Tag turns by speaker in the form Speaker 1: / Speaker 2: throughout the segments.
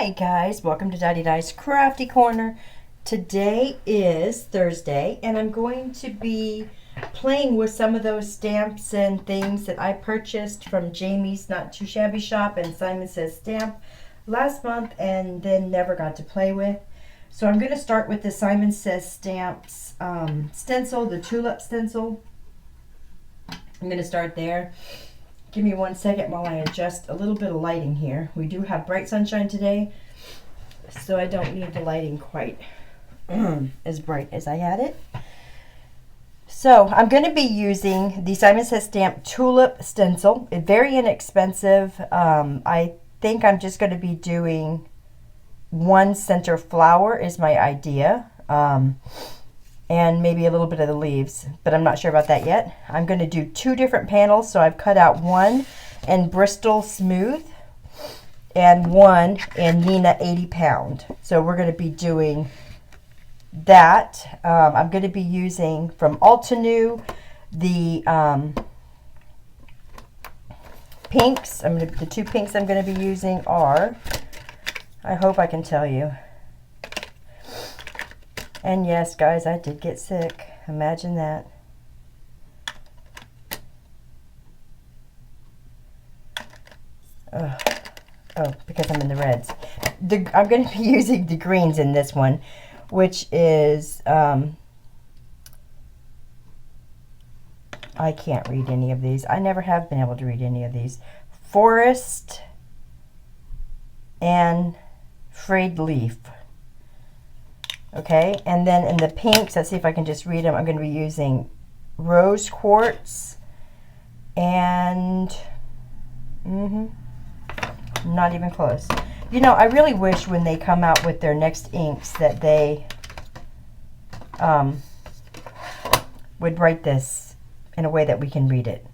Speaker 1: Hi guys, welcome to Diane's Crafty Corner. Today is Thursday and I'm going to be playing with some of those stamps and things that I purchased from Jamie's Not Too Shabby Shop and Simon Says Stamp last month and then never got to play with. So I'm going to start with the Simon Says Stamps stencil, the tulip stencil. I'm going to start there. Give me 1 second while I adjust a little bit of lighting here. We do have bright sunshine today, so I don't need the lighting quite as bright as I had it. So I'm going to be using the Simon Says Stamp Tulip Stencil. It's very inexpensive. I think I'm just going to be doing one center flower is my idea. And maybe a little bit of the leaves, but I'm not sure about that yet. I'm going to do 2 different panels, so I've cut out one in Bristol Smooth and one in Nina 80 Pound. So we're going to be doing that. I'm going to be using from Altenew the pinks. The 2 pinks I'm going to be using are, I hope I can tell you. And yes, guys, I did get sick. Imagine that. Oh, because I'm in the reds. I'm going to be using the greens in this one, which is, I can't read any of these. I never have been able to read any of these. Forest and Frayed Leaf. Okay, and then in the pinks, let's see if I can just read them. I'm going to be using Rose Quartz and not even close. You know, I really wish when they come out with their next inks that they would write this in a way that we can read it.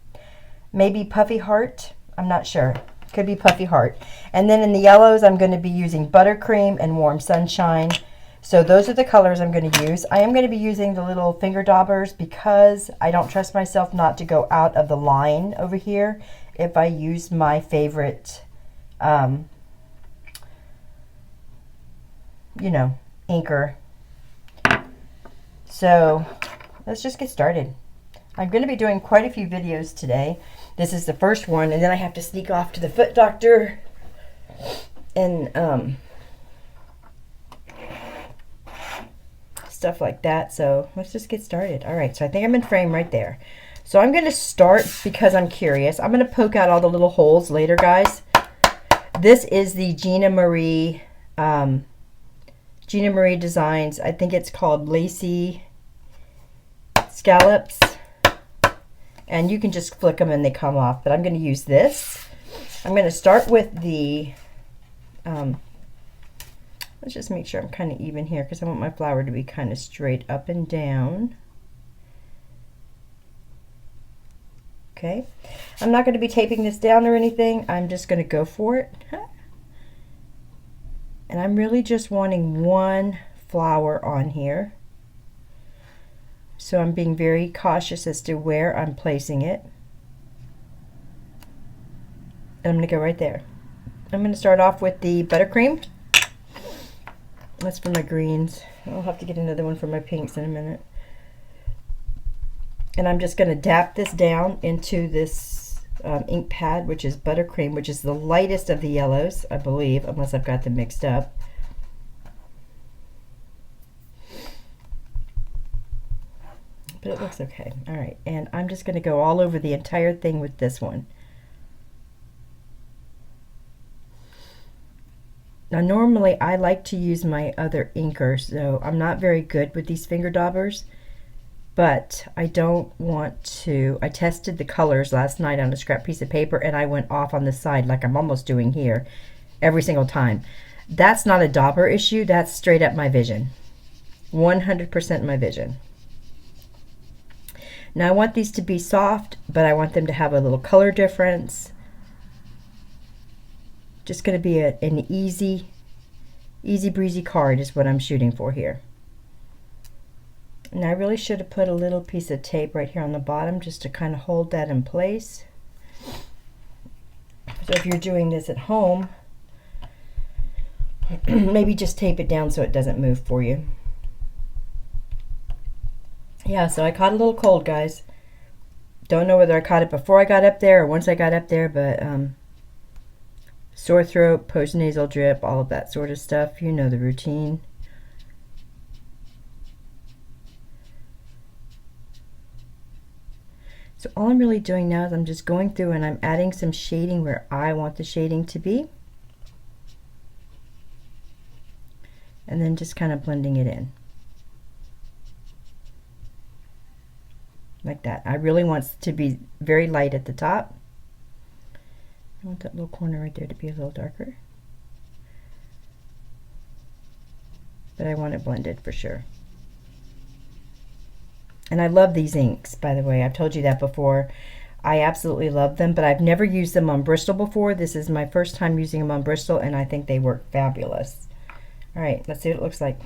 Speaker 1: Maybe Puffy Heart, I'm not sure. Could be Puffy Heart. And then in the yellows, I'm going to be using Buttercream and Warm Sunshine. So those are the colors I'm going to use. I am going to be using the little finger daubers because I don't trust myself not to go out of the line over here if I use my favorite, you know, inker. So let's just get started. I'm going to be doing quite a few videos today. This is the first one, and then I have to sneak off to the foot doctor and stuff like that. So let's just get started. All right, so I think I'm in frame right there. So I'm going to start because I'm curious. I'm going to poke out all the little holes later, guys. This is the Gina Marie Designs. I think it's called Lacy Scallops. And you can just flick them and they come off. But I'm going to use this. I'm going to start with the let's just make sure I'm kind of even here because I want my flower to be kind of straight up and down. Okay. I'm not going to be taping this down or anything. I'm just going to go for it. And I'm really just wanting one flower on here. So I'm being very cautious as to where I'm placing it. And I'm going to go right there. I'm going to start off with the Buttercream. That's for my greens. I'll have to get another one for my pinks in a minute. And I'm just going to dab this down into this ink pad, which is Buttercream, which is the lightest of the yellows, I believe, unless I've got them mixed up. But it looks okay. All right, and I'm just going to go all over the entire thing with this one. Now normally I like to use my other inker, so I'm not very good with these finger daubers, but I don't want to. I tested the colors last night on a scrap piece of paper and I went off on the side like I'm almost doing here every single time. That's not a dauber issue, that's straight up my vision. 100% my vision. Now I want these to be soft, but I want them to have a little color difference. Just going to be an easy breezy card is what I'm shooting for here. And I really should have put a little piece of tape right here on the bottom just to kind of hold that in place. So if you're doing this at home, Maybe just tape it down so it doesn't move for you. Yeah, so I caught a little cold, guys. Don't know whether I caught it before I got up there or once I got up there, but sore throat, postnasal drip, all of that sort of stuff. You know the routine. So all I'm really doing now is I'm just going through and I'm adding some shading where I want the shading to be. And then just kind of blending it in. Like that. I really want it to be very light at the top. I want that little corner right there to be a little darker. But I want it blended for sure. And I love these inks, by the way. I've told you that before. I absolutely love them, but I've never used them on Bristol before. This is my first time using them on Bristol, and I think they work fabulous. All right, let's see what it looks like.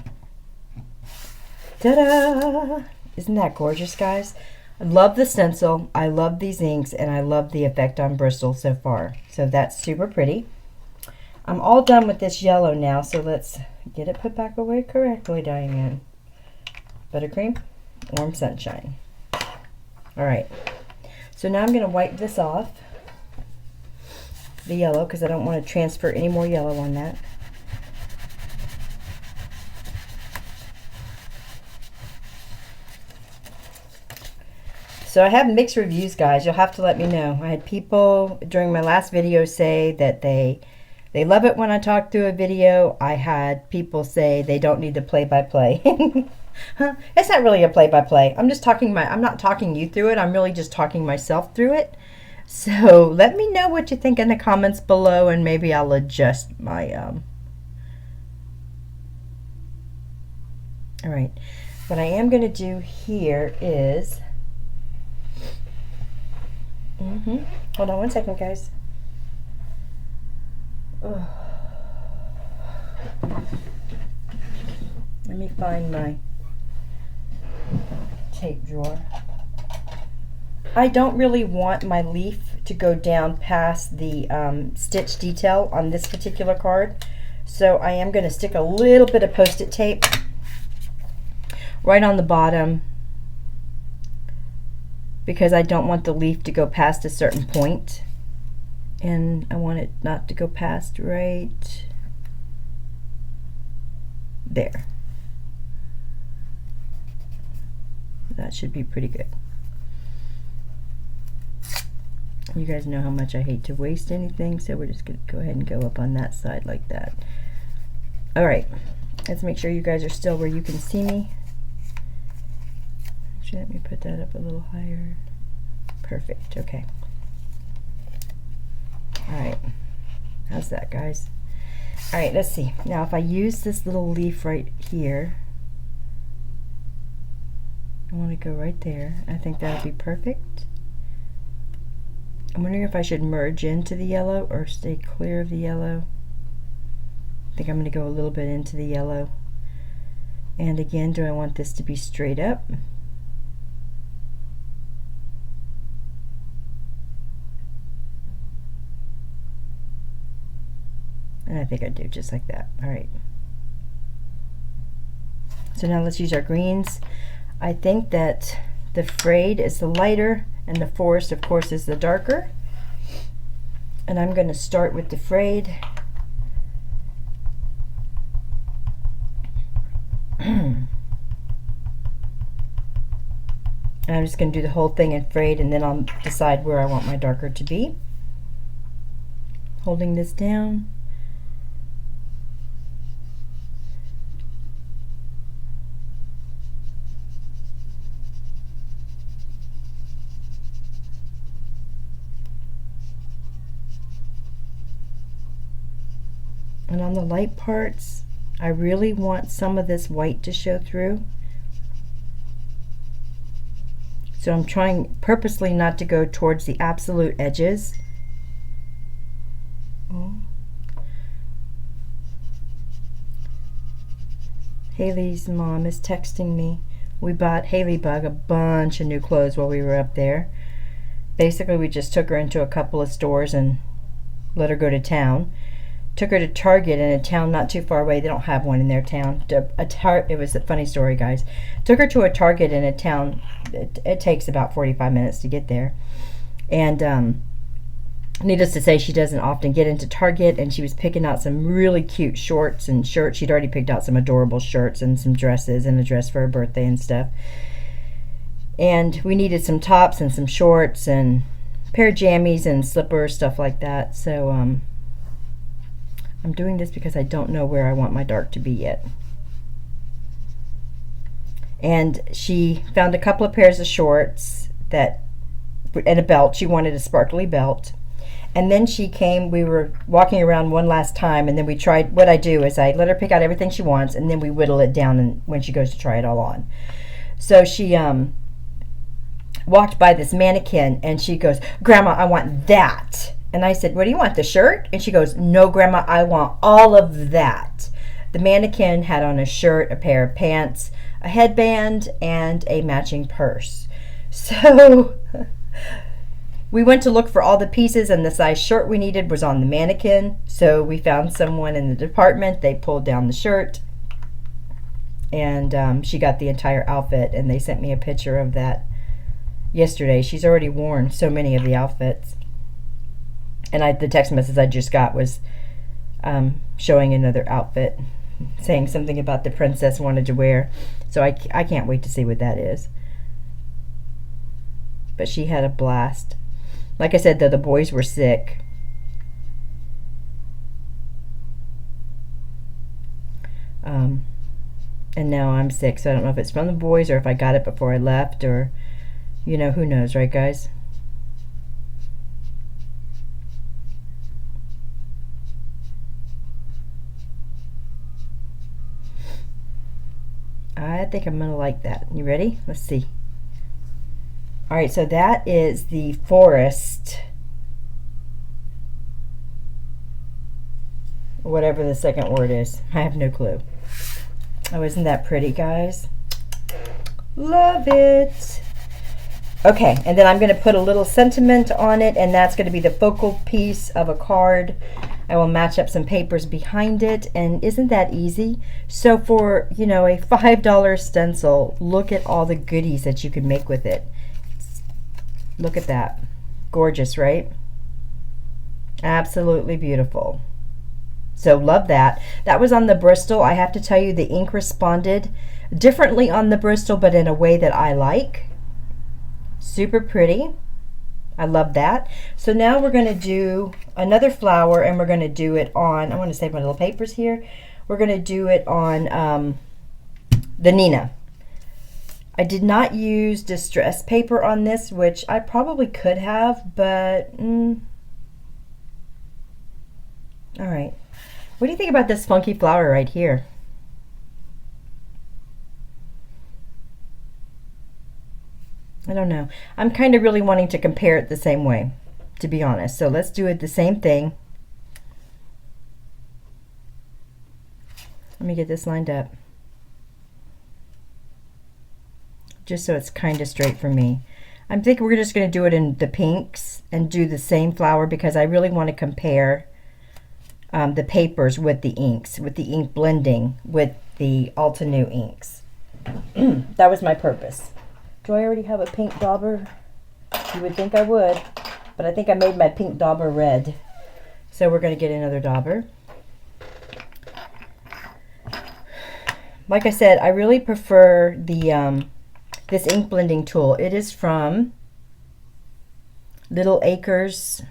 Speaker 1: Ta-da! Isn't that gorgeous, guys? I love the stencil, I love these inks, and I love the effect on Bristol so far. So that's super pretty. I'm all done with this yellow now, so let's get it put back away correctly, Diane. Buttercream, warm sunshine. All right, so now I'm going to wipe this off, the yellow, because I don't want to transfer any more yellow on that. So I have mixed reviews, guys. You'll have to let me know. I had people during my last video say that they love it when I talk through a video. I had people say they don't need the play-by-play. It's not really a play-by-play. I'm just talking I'm not talking you through it. I'm really just talking myself through it. So let me know what you think in the comments below, and maybe I'll adjust my all right. What I am going to do here is hold on one second, guys. Ugh. Let me find my tape drawer. I don't really want my leaf to go down past the stitch detail on this particular card, so I am going to stick a little bit of post-it tape right on the bottom, because I don't want the leaf to go past a certain point, and I want it not to go past right there. That should be pretty good. You guys know how much I hate to waste anything, so we're just going to go ahead and go up on that side like that. All right, let's make sure you guys are still where you can see me. Let me put that up a little higher. Perfect. Okay. All right. How's that, guys? All right, let's see. Now, if I use this little leaf right here, I want to go right there. I think that would be perfect. I'm wondering if I should merge into the yellow or stay clear of the yellow. I think I'm going to go a little bit into the yellow. And again, do I want this to be straight up? And I think I do just like that. All right. So now let's use our greens. I think that the frayed is the lighter and the forest, of course, is the darker. And I'm going to start with the frayed. And I'm just going to do the whole thing in frayed, and then I'll decide where I want my darker to be. Holding this down. And on the light parts, I really want some of this white to show through. So I'm trying purposely not to go towards the absolute edges. Haley's mom is texting me. We bought Haley Bug a bunch of new clothes while we were up there. Basically, we just took her into a couple of stores and let her go to town. took her to Target in a town not too far away. They don't have one in their town. It was a funny story, guys. Took her to a Target in a town. It takes about 45 minutes to get there. And needless to say, she doesn't often get into Target, and she was picking out some really cute shorts and shirts. She'd already picked out some adorable shirts and some dresses and a dress for her birthday and stuff. And we needed some tops and some shorts and a pair of jammies and slippers, stuff like that. So I'm doing this because I don't know where I want my dark to be yet. And she found a couple of pairs of shorts and a belt. She wanted a sparkly belt. And then she came, we were walking around one last time, and then we tried, what I do is I let her pick out everything she wants, and then we whittle it down and when she goes to try it all on. So she walked by this mannequin, and she goes, "Grandma, I want that." And I said, "What do you want, the shirt?" And she goes, "No, Grandma, I want all of that." The mannequin had on a shirt, a pair of pants, a headband, and a matching purse. So we went to look for all the pieces, and the size shirt we needed was on the mannequin. So we found someone in the department. They pulled down the shirt, and she got the entire outfit, and they sent me a picture of that yesterday. She's already worn so many of the outfits. And the text message I just got was showing another outfit, saying something about the princess wanted to wear. So I can't wait to see what that is. But she had a blast. Like I said, though, the boys were sick. And now I'm sick, so I don't know if it's from the boys or if I got it before I left, or, you know, who knows, right, guys? I think I'm gonna like that. You ready? Let's see. All right, so that is the forest, whatever the second word is. I have no clue. Oh, isn't that pretty, guys? Love it. Okay, and then I'm going to put a little sentiment on it, and that's going to be the focal piece of a card. I will match up some papers behind it, and isn't that easy? So for, you know, a $5 stencil, look at all the goodies that you can make with it. Look at that. Gorgeous, right? Absolutely beautiful. So love that. That was on the Bristol. I have to tell you, the ink responded differently on the Bristol, but in a way that I like. Super pretty. I love that. So now we're going to do another flower, and we're going to do it on, I want to save my little papers here. We're going to do it on the Nina. I did not use distress paper on this, which I probably could have, but all right. What do you think about this funky flower right here? I don't know. I'm kind of really wanting to compare it the same way, to be honest. So let's do it the same thing. Let me get this lined up, just so it's kind of straight for me. I'm thinking we're just going to do it in the pinks and do the same flower, because I really want to compare the papers with the inks, with the ink blending with the Altenew inks. That was my purpose. Do I already have a pink dauber? You would think I would, but I think I made my pink dauber red. So we're going to get another dauber. Like I said, I really prefer the this ink blending tool. It is from Little Acres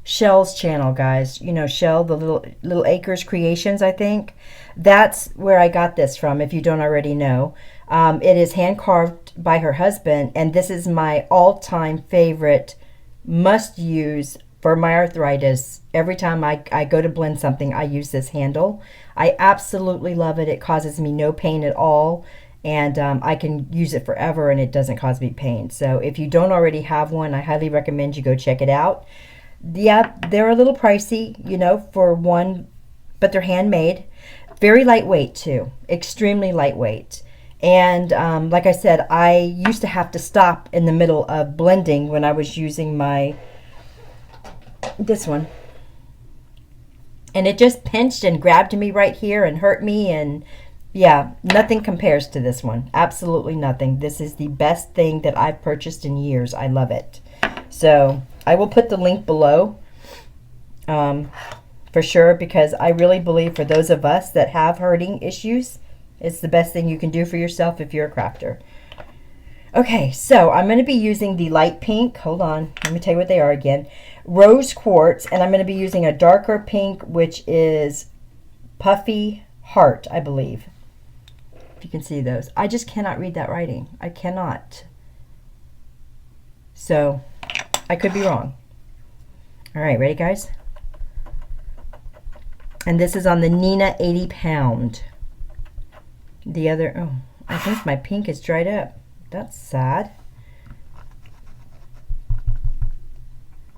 Speaker 1: Shell's channel, guys. You know, Shell, the Little Acres Creations, I think. That's where I got this from, if you don't already know. It is hand carved by her husband, and this is my all-time favorite must use for my arthritis. Every time I go to blend something, I use this handle. I absolutely love it. It causes me no pain at all, and I can use it forever, and it doesn't cause me pain. So if you don't already have one, I highly recommend you go check it out. Yeah, they're a little pricey, you know, for one, but they're handmade. Very lightweight too, extremely lightweight. And like I said, I used to have to stop in the middle of blending when I was using this one. And it just pinched and grabbed me right here and hurt me, and yeah, nothing compares to this one. Absolutely nothing. This is the best thing that I've purchased in years. I love it. So I will put the link below for sure, because I really believe for those of us that have hurting issues, it's the best thing you can do for yourself if you're a crafter. Okay, so I'm going to be using the light pink. Hold on. Let me tell you what they are again. Rose quartz, and I'm going to be using a darker pink, which is Puffy Heart, I believe. If you can see those. I just cannot read that writing. I cannot. So, I could be wrong. All right, ready, guys? And this is on the Nina 80 pound. The other, oh, I think my pink is dried up. That's sad.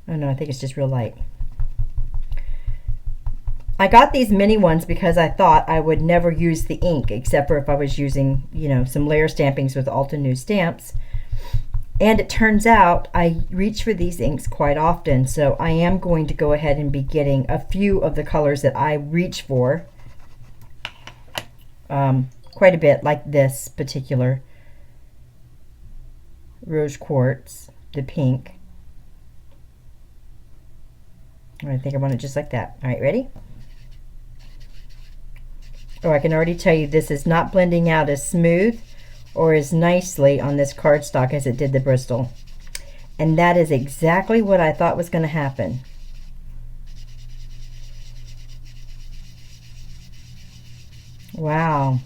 Speaker 1: Oh no, I think it's just real light. I got these mini ones because I thought I would never use the ink except for if I was using, you know, some layer stampings with Alta New stamps. And it turns out I reach for these inks quite often, so I am going to go ahead and be getting a few of the colors that I reach for. Quite a bit, like this particular rose quartz, the pink. I think I want it just like that. All right, ready? Oh, I can already tell you this is not blending out as smooth or as nicely on this cardstock as it did the Bristol. And that is exactly what I thought was going to happen. Wow.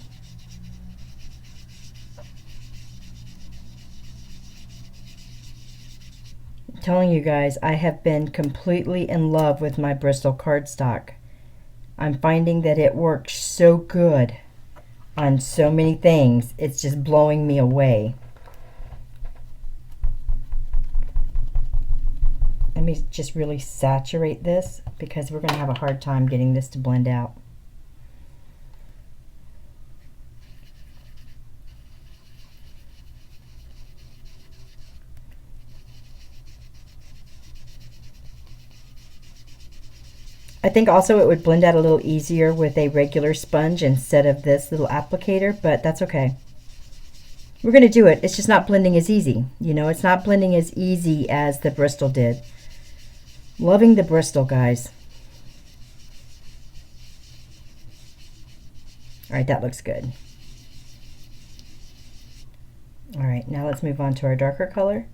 Speaker 1: I'm telling you guys, I have been completely in love with my Bristol cardstock. I'm finding that it works so good on so many things. It's just blowing me away. Let me just really saturate this because we're going to have a hard time getting this to blend out. I think also it would blend out a little easier with a regular sponge instead of this little applicator, but that's okay. We're going to do it. It's just not blending as easy. You know, it's not blending as easy as the Bristol did. Loving the Bristol, guys. All right, that looks good. All right, now let's move on to our darker color.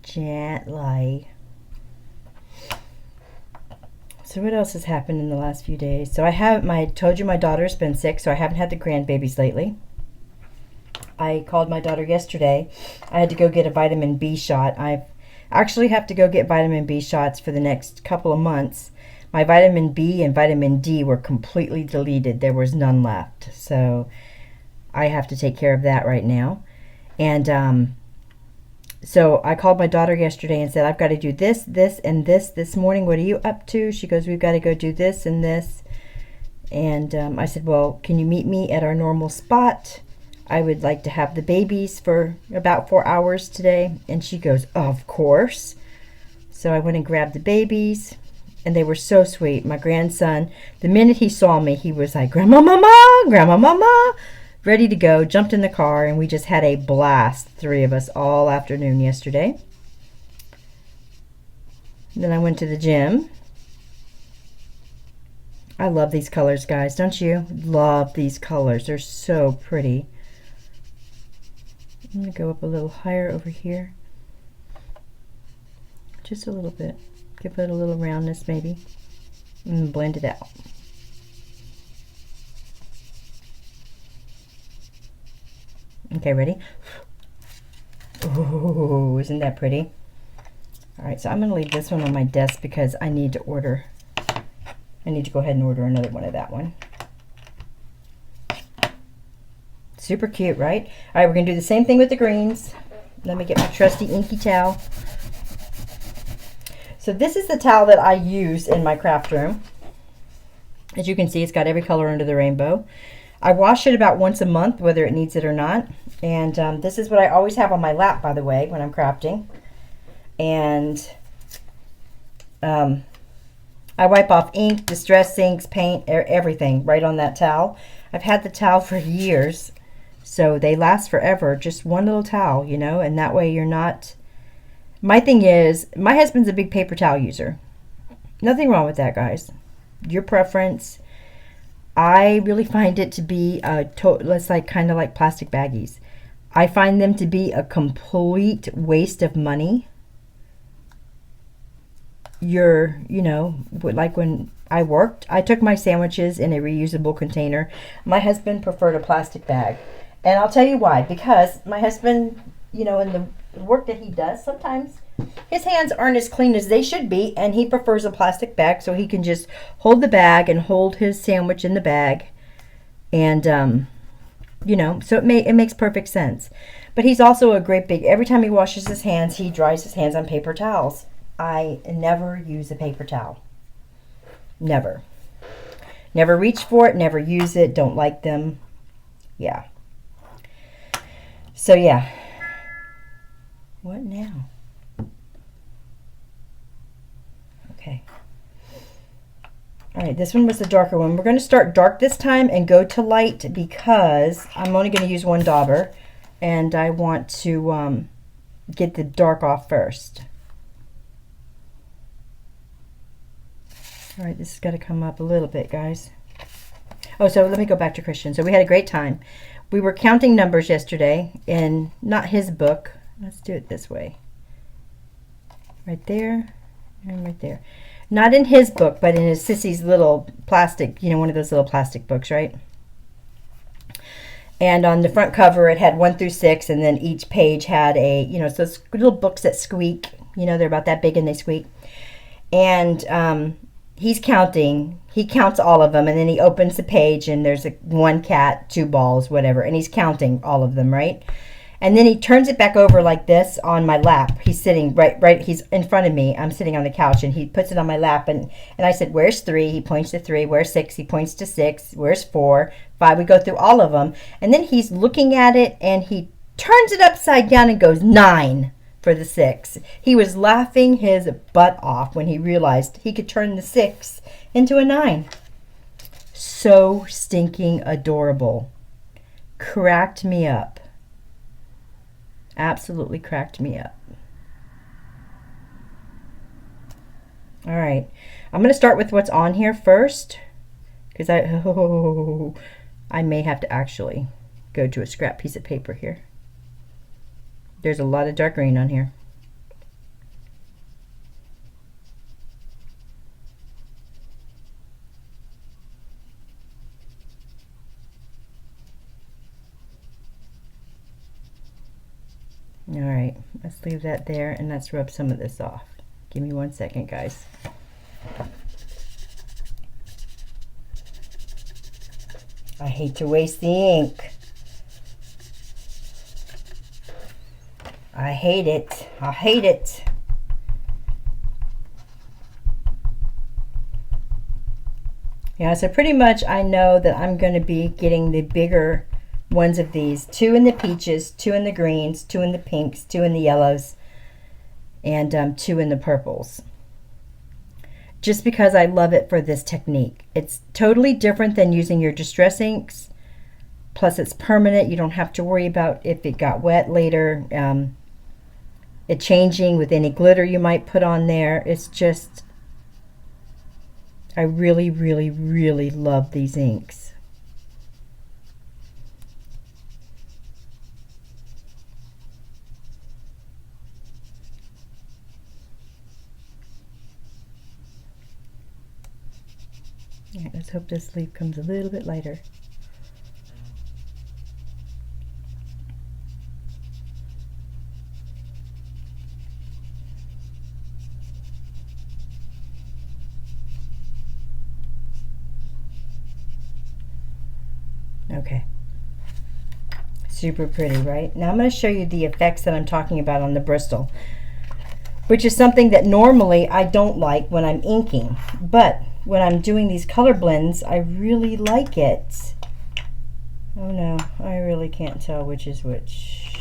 Speaker 1: Gently. So what else has happened in the last few days? So I told you my daughter's been sick, so I haven't had the grandbabies lately. I called my daughter yesterday. I had to go get a vitamin B shot. I actually have to go get vitamin B shots for the next couple of months. My vitamin B and vitamin D were completely deleted. There was none left. So I have to take care of that right now. And so I called my daughter yesterday and said, I've got to do this, this, and this morning. What are you up to? She goes, we've got to go do this and this. And I said, well, can you meet me at our normal spot? I would like to have the babies for about 4 hours today. And she goes, of course. So I went and grabbed the babies, and they were so sweet. My grandson, the minute he saw me, he was like, Grandma, Mama, Grandma, Mama. Ready to go, jumped in the car, and we just had a blast, 3 of us, all afternoon yesterday. Then I went to the gym. I love these colors, guys, don't you? Love these colors. They're so pretty. I'm going to go up a little higher over here. Just a little bit. Give it a little roundness, maybe. And blend it out. Okay, ready? Ooh, isn't that pretty? All right, so I'm going to leave this one on my desk because I need to go ahead and order another one of that one. Super cute, right? All right, we're going to do the same thing with the greens. Let me get my trusty inky towel. So this is the towel that I use in my craft room. As you can see, it's got every color under the rainbow. I wash it about once a month, whether it needs it or not. And this is what I always have on my lap, by the way, when I'm crafting. And I wipe off ink, distress inks, paint, everything right on that towel. I've had the towel for years, so they last forever. Just one little towel, you know, and that way you're not... My thing is, my husband's a big paper towel user. Nothing wrong with that, guys. Your preference. I really find it to be let's like kind of like plastic baggies. I find them to be a complete waste of money. You know, like when I worked, I took my sandwiches in a reusable container. My husband preferred a plastic bag. And I'll tell you why. Because my husband, you know, in the work that he does, sometimes his hands aren't as clean as they should be, and he prefers a plastic bag so he can just hold the bag and hold his sandwich in the bag. And you know, so it makes perfect sense. But he's also a great big, every time he washes his hands, he dries his hands on paper towels. I never use a paper towel. Never. Never reach for it, never use it, don't like them. Yeah. So yeah. What now? Okay. All right, this one was the darker one. We're going to start dark this time and go to light because I'm only going to use one dauber, and I want to get the dark off first. All right, this has got to come up a little bit, guys. Oh, so let me go back to Christian. So we had a great time. We were counting numbers yesterday in not his book. Let's do it this way. Right there and right there. Not in his book, but in his sissy's little plastic, you know, one of those little plastic books, right? And on the front cover, it had 1 through 6, and then each page had a, you know, so those little books that squeak. You know, they're about that big and they squeak. And he's counting. He counts all of them, and then he opens the page, and there's one cat, 2 balls, whatever, and he's counting all of them, right? And then he turns it back over like this on my lap. He's sitting right, he's in front of me. I'm sitting on the couch, and he puts it on my lap, and I said, where's 3? He points to 3. Where's 6? He points to 6. Where's 4? 5? We go through all of them, and then he's looking at it, and he turns it upside down and goes 9 for the 6. He was laughing his butt off when he realized he could turn the 6 into a 9. So stinking adorable. Cracked me up. Absolutely cracked me up. All right, I'm going to start with what's on here first, because I may have to actually go to a scrap piece of paper here. There's a lot of dark green on here. All right, let's leave that there, and let's rub some of this off. Give me 1 second, guys. I hate to waste the ink. I hate it. I hate it. Yeah, so pretty much I know that I'm going to be getting the bigger ones of these. 2 in the peaches, 2 in the greens, 2 in the pinks, 2 in the yellows, and 2 in the purples. Just because I love it for this technique. It's totally different than using your distress inks. Plus it's permanent. You don't have to worry about if it got wet later. It changing with any glitter you might put on there. It's just, I really, really, really love these inks. All right, let's hope this leaf comes a little bit lighter. Okay, super pretty, right? Now I'm going to show you the effects that I'm talking about on the Bristol, which is something that normally I don't like when I'm inking, but when I'm doing these color blends, I really like it. Oh no, I really can't tell which is which.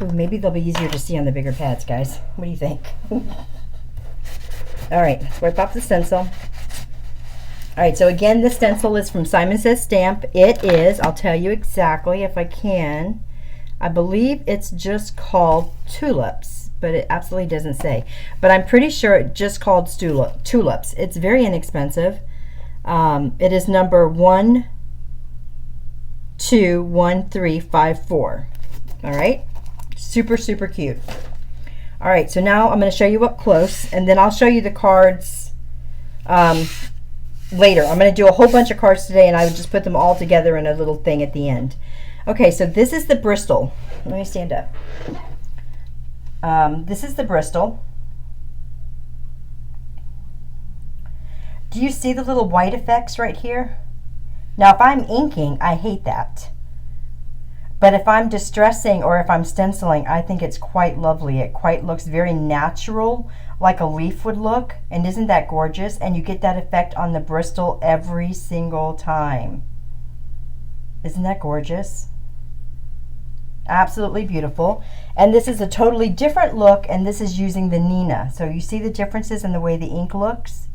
Speaker 1: Ooh, maybe they'll be easier to see on the bigger pads, guys. What do you think? All right, let's wipe off the stencil. All right, so again, this stencil is from Simon Says Stamp. It is, I'll tell you exactly if I can. I believe it's just called Tulips, but it absolutely doesn't say. But I'm pretty sure it's just called Tulips. It's very inexpensive. It is number 121354. All right, super, super cute. All right, so now I'm going to show you up close, and then I'll show you the cards later. I'm going to do a whole bunch of cards today, and I would just put them all together in a little thing at the end. Okay, so this is the Bristol. Let me stand up. This is the Bristol. Do you see the little white effects right here? Now, if I'm inking, I hate that. But if I'm distressing or if I'm stenciling, I think it's quite lovely. It quite looks very natural, like a leaf would look. And isn't that gorgeous? And you get that effect on the Bristol every single time. Isn't that gorgeous? Absolutely beautiful. And this is a totally different look, and this is using the Nina. So you see the differences in the way the ink looks?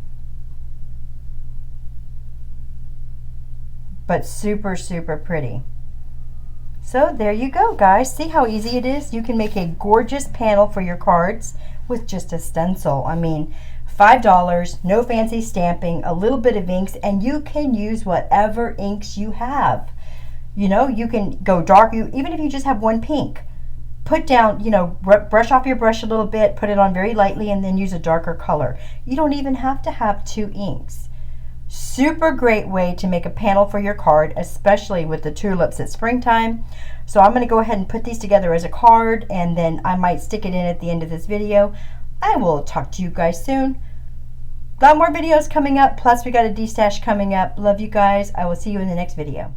Speaker 1: But super, super pretty. So there you go, guys. See how easy it is? You can make a gorgeous panel for your cards with just a stencil. I mean, $5, no fancy stamping, a little bit of inks, and you can use whatever inks you have. You know, you can go dark, even if you just have one pink. Put down, you know, brush off your brush a little bit, put it on very lightly, and then use a darker color. You don't even have to have 2 inks. Super great way to make a panel for your card, especially with the tulips at springtime. So I'm going to go ahead and put these together as a card, and then I might stick it in at the end of this video. I will talk to you guys soon. A lot more videos coming up, plus we got a destash coming up. Love you guys. I will see you in the next video.